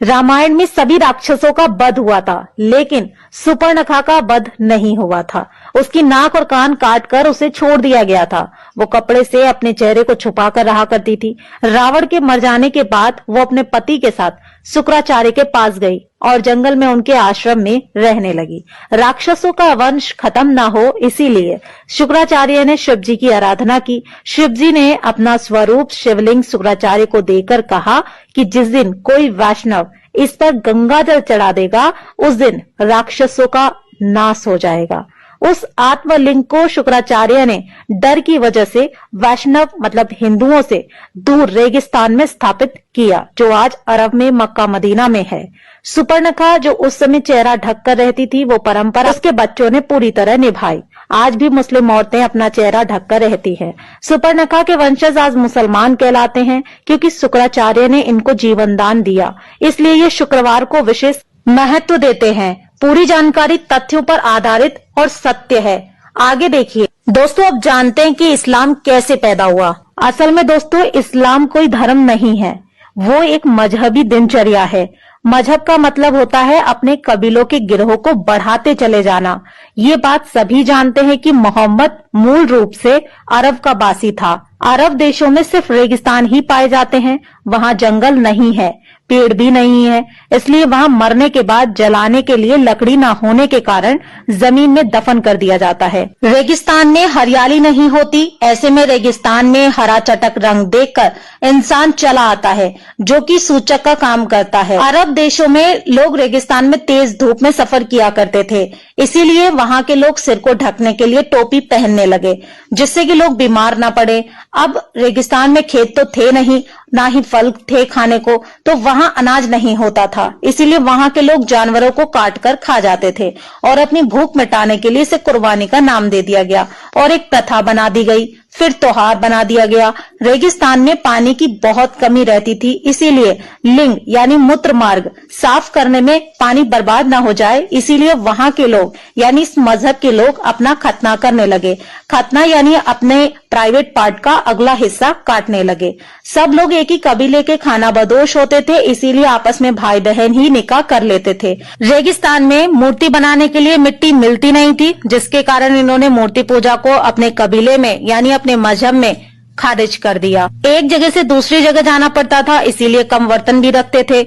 रामायण में सभी राक्षसों का वध हुआ था, लेकिन सुपर्णखा का वध नहीं हुआ था। उसकी नाक और कान काटकर उसे छोड़ दिया गया था। वो कपड़े से अपने चेहरे को छुपाकर रहा करती थी। रावण के मर जाने के बाद वो अपने पति के साथ शुक्राचार्य के पास गई और जंगल में उनके आश्रम में रहने लगी। राक्षसों का वंश खत्म ना हो, इसीलिए शुक्राचार्य ने शिव जी की आराधना की। शिव जी ने अपना स्वरूप शिवलिंग शुक्राचार्य को देकर कहा कि जिस दिन कोई वैष्णव इस पर गंगा जल चढ़ा देगा, उस दिन राक्षसों का नाश हो जाएगा। उस आत्मलिंग को शुक्राचार्य ने डर की वजह से वैष्णव मतलब हिंदुओं से दूर रेगिस्तान में स्थापित किया, जो आज अरब में मक्का मदीना में है। सुपर्णखा जो उस समय चेहरा ढककर रहती थी, वो परंपरा उसके बच्चों ने पूरी तरह निभाई। आज भी मुस्लिम औरतें अपना चेहरा ढककर रहती हैं। सुपर्णखा के वंशज आज मुसलमान कहलाते हैं, क्योंकि शुक्राचार्य ने इनको जीवन दान दिया। इसलिए ये शुक्रवार को विशेष महत्व देते हैं। पूरी जानकारी तथ्यों पर आधारित और सत्य है। आगे देखिए दोस्तों, अब जानते हैं कि इस्लाम कैसे पैदा हुआ। असल में दोस्तों, इस्लाम कोई धर्म नहीं है, वो एक मजहबी दिनचर्या है। मजहब का मतलब होता है अपने कबीलों के गिरोह को बढ़ाते चले जाना। ये बात सभी जानते हैं कि मोहम्मद मूल रूप से अरब का बासी था। अरब देशों में सिर्फ रेगिस्तान ही पाए जाते हैं, वहाँ जंगल नहीं है, पेड़ भी नहीं है, इसलिए वहाँ मरने के बाद जलाने के लिए लकड़ी न होने के कारण जमीन में दफन कर दिया जाता है। रेगिस्तान में हरियाली नहीं होती, ऐसे में रेगिस्तान में हरा चटक रंग देखकर इंसान चला आता है, जो कि सूचक का काम करता है। अरब देशों में लोग रेगिस्तान में तेज धूप में सफर किया करते थे, इसीलिए वहाँ के लोग सिर को ढकने के लिए टोपी पहनने लगे, जिससे कि लोग बीमार न पड़े। अब रेगिस्तान में खेत तो थे नहीं, ना ही फल थे खाने को, तो वहाँ अनाज नहीं होता था, इसीलिए वहाँ के लोग जानवरों को काट कर खा जाते थे और अपनी भूख मिटाने के लिए इसे कुर्बानी का नाम दे दिया गया और एक प्रथा बना दी गई। फिर त्योहार बना दिया गया। रेगिस्तान में पानी की बहुत कमी रहती थी, इसीलिए लिंग यानी मूत्र मार्ग साफ करने में पानी बर्बाद ना हो जाए, इसीलिए वहाँ के लोग यानी इस मजहब के लोग अपना खतना करने लगे। खतना यानी अपने प्राइवेट पार्ट का अगला हिस्सा काटने लगे। सब लोग एक ही कबीले के खानाबदोश होते थे, इसीलिए आपस में भाई बहन ही निकाह कर लेते थे। रेगिस्तान में मूर्ति बनाने के लिए मिट्टी मिलती नहीं थी, जिसके कारण इन्होंने मूर्ति पूजा को अपने कबीले में यानी अपने मजहब में खारिज कर दिया। एक जगह से दूसरी जगह जाना पड़ता था, इसीलिए कम बर्तन भी रखते थे।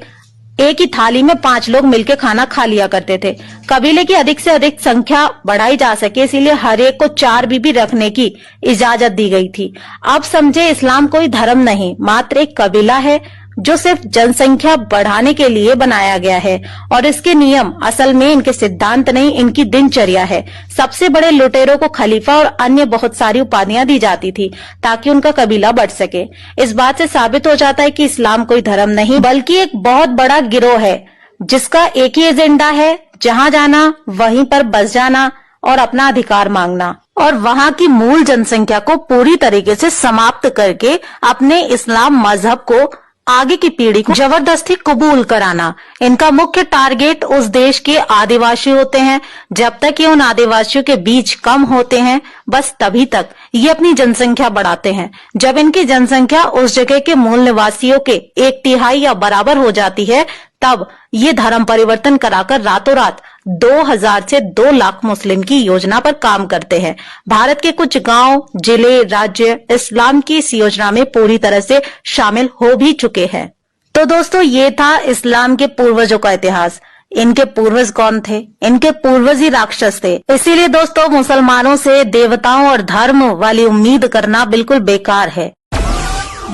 एक ही थाली में 5 लोग मिलकर खाना खा लिया करते थे। कबीले की अधिक से अधिक संख्या बढ़ाई जा सके, इसीलिए हर एक को 4 बीबी रखने की इजाजत दी गई थी। अब समझे, इस्लाम कोई धर्म नहीं, मात्र एक कबीला है जो सिर्फ जनसंख्या बढ़ाने के लिए बनाया गया है, और इसके नियम असल में इनके सिद्धांत नहीं, इनकी दिनचर्या है। सबसे बड़े लुटेरों को खलीफा और अन्य बहुत सारी उपाधियां दी जाती थी ताकि उनका कबीला बढ़ सके। इस बात से साबित हो जाता है कि इस्लाम कोई धर्म नहीं बल्कि एक बहुत बड़ा गिरोह है, जिसका एक ही एजेंडा है, जहां जाना वहीं पर बस जाना और अपना अधिकार मांगना, और वहां की मूल जनसंख्या को पूरी तरीके से समाप्त करके अपने इस्लाम मजहब को आगे की पीढ़ी को जबरदस्ती कबूल कराना। इनका मुख्य टारगेट उस देश के आदिवासी होते हैं। जब तक ये उन आदिवासियों के बीच कम होते हैं, बस तभी तक ये अपनी जनसंख्या बढ़ाते हैं। जब इनकी जनसंख्या उस जगह के मूल निवासियों के 1/3 या बराबर हो जाती है, तब ये धर्म परिवर्तन कराकर रातों रात 2000 से 2 लाख मुस्लिम की योजना पर काम करते हैं। भारत के कुछ गांव, जिले, राज्य इस्लाम की इस योजना में पूरी तरह से शामिल हो भी चुके हैं। तो दोस्तों, ये था इस्लाम के पूर्वजों का इतिहास। इनके पूर्वज कौन थे? इनके पूर्वज ही राक्षस थे। इसीलिए दोस्तों, मुसलमानों से देवताओं और धर्म वाली उम्मीद करना बिल्कुल बेकार है।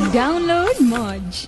डाउनलोड मौज।